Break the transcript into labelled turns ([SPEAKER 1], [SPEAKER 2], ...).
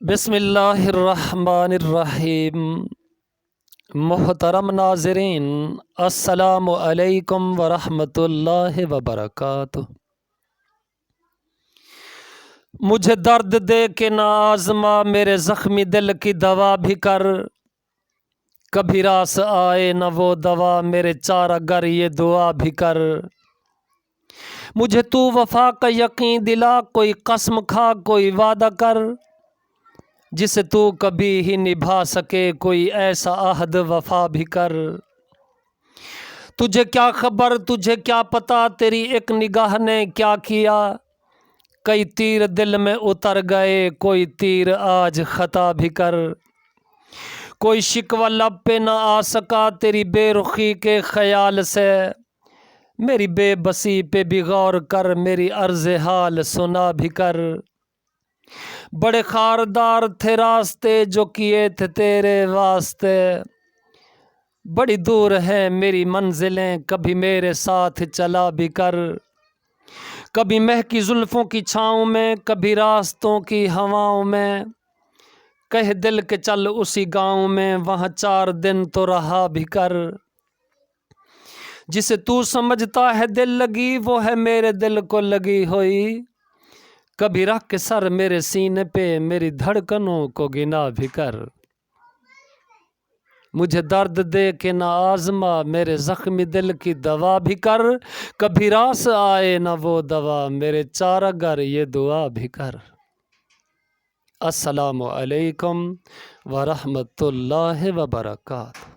[SPEAKER 1] بسم اللہ الرحمن الرحیم۔ محترم ناظرین، السلام علیکم ورحمۃ اللہ وبرکاتہ۔ مجھے درد دے کے نہ آزما، میرے زخمی دل کی دوا بھی کر۔ کبھی راس آئے نہ وہ دوا، میرے چارہ گر یہ دعا بھی کر۔ مجھے تو وفا کا یقین دلا، کوئی قسم کھا کوئی وعدہ کر، جسے تو کبھی ہی نبھا سکے، کوئی ایسا عہد وفا بھی کر۔ تجھے کیا خبر، تجھے کیا پتا، تیری ایک نگاہ نے کیا کیا۔ کئی تیر دل میں اتر گئے، کوئی تیر آج خطا بھی کر۔ کوئی شکوہ لب پہ نہ آ سکا تیری بے رخی کے خیال سے، میری بے بسی پہ بھی غور کر، میری عرض حال سنا بھی کر۔ بڑے خاردار تھے راستے جو کیے تھے تیرے واسطے، بڑی دور ہیں میری منزلیں، کبھی میرے ساتھ چلا بھی کر۔ کبھی مہکی زلفوں کی چھاؤں میں، کبھی راستوں کی ہواؤں میں، کہہ دل کے چل اسی گاؤں میں، وہاں 4 دن تو رہا بھی کر۔ جسے تو سمجھتا ہے دل لگی، وہ ہے میرے دل کو لگی ہوئی۔ کبھی رکھ کے سر میرے سینے پہ، میری دھڑکنوں کو گنا بھی کر۔ مجھے درد دے کے نہ آزما، میرے زخمی دل کی دوا بھی کر۔ کبھی راس آئے نہ وہ دوا، میرے چارہ گر یہ دعا بھی کر۔ السلام علیکم ورحمۃ اللہ وبرکاتہ۔